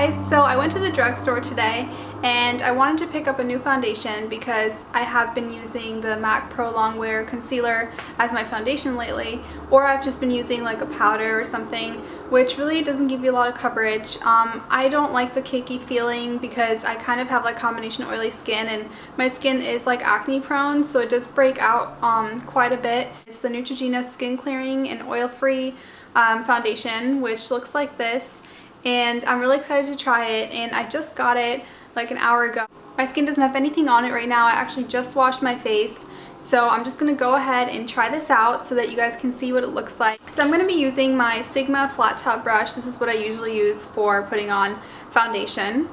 guys, so I went to the drugstore today and I wanted to pick up a new foundation because I have been using the MAC Pro Longwear Concealer as my foundation lately, or I've just been using like a powder or something, which really doesn't give you a lot of coverage. I don't like the cakey feeling because I kind of have like combination oily skin and my skin is like acne prone, so it does break out quite a bit. It's the Neutrogena Skin Clearing and Oil Free foundation, which looks like this. And I'm really excited to try it, and I just got it like an hour ago. My skin doesn't have anything on it right now. I actually just washed my face, so I'm just gonna go ahead and try this out so that you guys can see what it looks like. So I'm gonna be using my Sigma flat top brush. This is what I usually use for putting on foundation.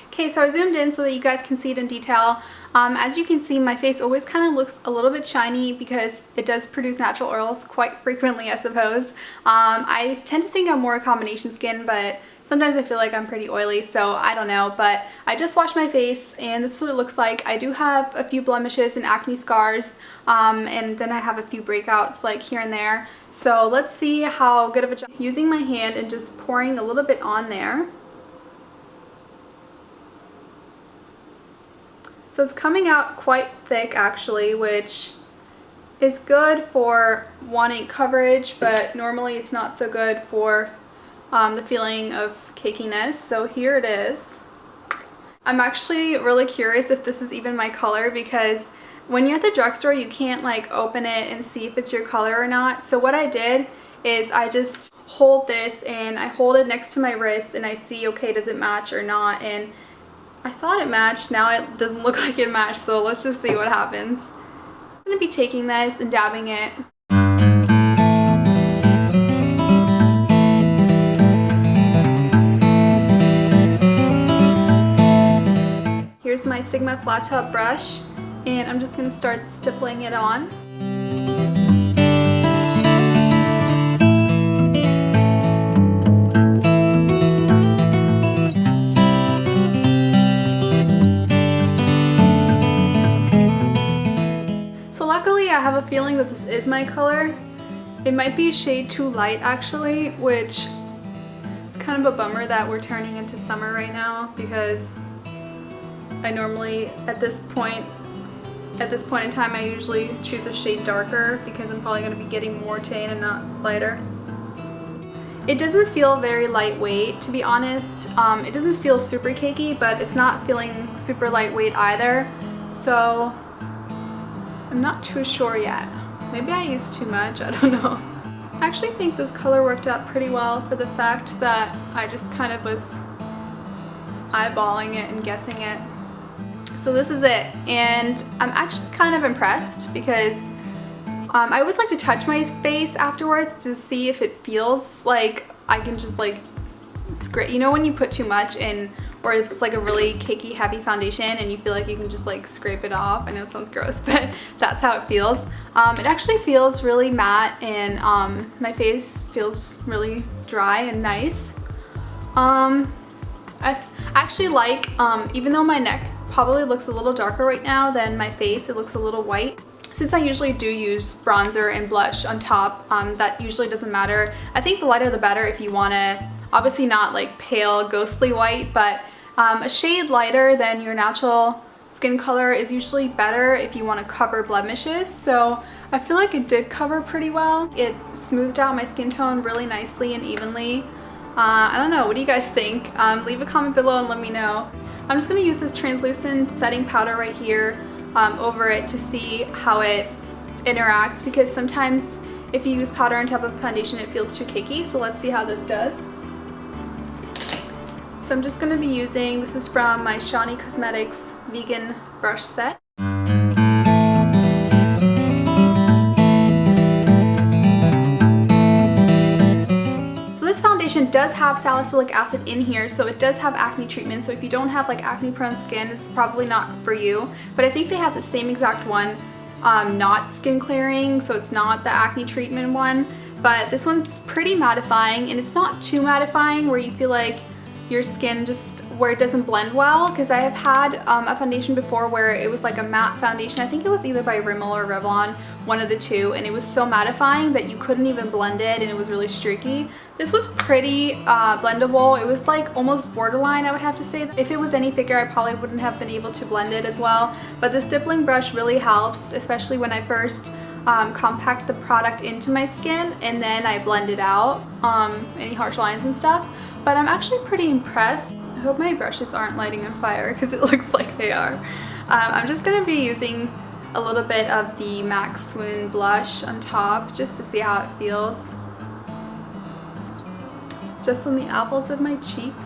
Okay, so I zoomed in so that you guys can see it in detail. As you can see, my face always kind of looks a little bit shiny because it does produce natural oils quite frequently, I suppose. I tend to think I'm more a combination skin, but sometimes I feel like I'm pretty oily, so I don't know. But I just washed my face and this is what it looks like. I do have a few blemishes and acne scars, and then I have a few breakouts like here and there. So let's see how good of a job using my hand and just pouring a little bit on there. So it's coming out quite thick actually, which is good for wanting coverage, but normally it's not so good for the feeling of cakiness. So here it is. I'm actually really curious if this is even my color, because when you're at the drugstore you can't like open it and see if it's your color or not. So what I did is I just hold this and I hold it next to my wrist and I see, okay, does it match or not? And I thought it matched. Now it doesn't look like it matched, so let's just see what happens. I'm going to be taking this and dabbing it. Here's my Sigma flat top brush, and I'm just going to start stippling it on. Luckily, I have a feeling that this is my color. It might be a shade too light actually, which is kind of a bummer that we're turning into summer right now, because I normally at this point in time I usually choose a shade darker because I'm probably going to be getting more tan and not lighter. It doesn't feel very lightweight, to be honest. It doesn't feel super cakey, but it's not feeling super lightweight either. So I'm not too sure yet. Maybe I used too much, I don't know. I actually think this color worked out pretty well for the fact that I just kind of was eyeballing it and guessing it. So this is it, and I'm actually kind of impressed because I always like to touch my face afterwards to see if it feels like I can just like scrape. You know when you put too much in, or if it's like a really cakey heavy foundation and you feel like you can just like scrape it off. I know it sounds gross, but that's how it feels. It actually feels really matte, and my face feels really dry and nice. I actually like, even though my neck probably looks a little darker right now than my face, it looks a little white. Since I usually do use bronzer and blush on top, that usually doesn't matter. I think the lighter the better if you want to, obviously not like pale ghostly white, but a shade lighter than your natural skin color is usually better if you want to cover blemishes. So I feel like it did cover pretty well. It smoothed out my skin tone really nicely and evenly. I don't know, what do you guys think? Leave a comment below and let me know. I'm just going to use this translucent setting powder right here over it to see how it interacts, because sometimes if you use powder on top of foundation it feels too cakey. So let's see how this does. So I'm just going to be using, this is from my Shawnee Cosmetics vegan brush set. So this foundation does have salicylic acid in here, so it does have acne treatment. So if you don't have like acne prone skin, it's probably not for you. But I think they have the same exact one, not skin clearing, so it's not the acne treatment one. But this one's pretty mattifying, and it's not too mattifying where you feel like your skin just where it doesn't blend well, because I have had a foundation before where it was like a matte foundation. I think it was either by Rimmel or Revlon, one of the two, and it was so mattifying that you couldn't even blend it, and it was really streaky. This was pretty blendable. It was like almost borderline, I would have to say. If it was any thicker, I probably wouldn't have been able to blend it as well. But the stippling brush really helps, especially when I first compact the product into my skin and then I blend it out, any harsh lines and stuff. But I'm actually pretty impressed. I hope my brushes aren't lighting on fire because it looks like they are. I'm just going to be using a little bit of the MAC Swoon blush on top just to see how it feels. Just on the apples of my cheeks.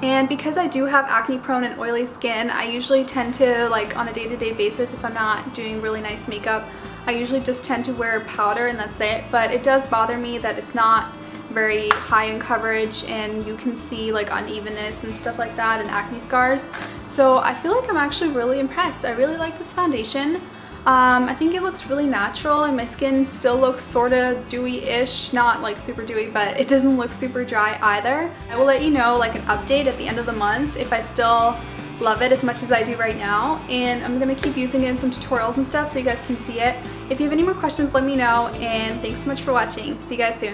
And because I do have acne prone and oily skin, I usually tend to, like on a day-to-day basis, if I'm not doing really nice makeup, I usually just tend to wear powder and that's it. But it does bother me that it's not very high in coverage and you can see like unevenness and stuff like that and acne scars. So I feel like I'm actually really impressed. I really like this foundation. I think it looks really natural and my skin still looks sort of dewy-ish, not like super dewy, but it doesn't look super dry either. I will let you know like an update at the end of the month if I still love it as much as I do right now, and I'm gonna keep using it in some tutorials and stuff so you guys can see it. If you have any more questions, let me know, and thanks so much for watching. See you guys soon.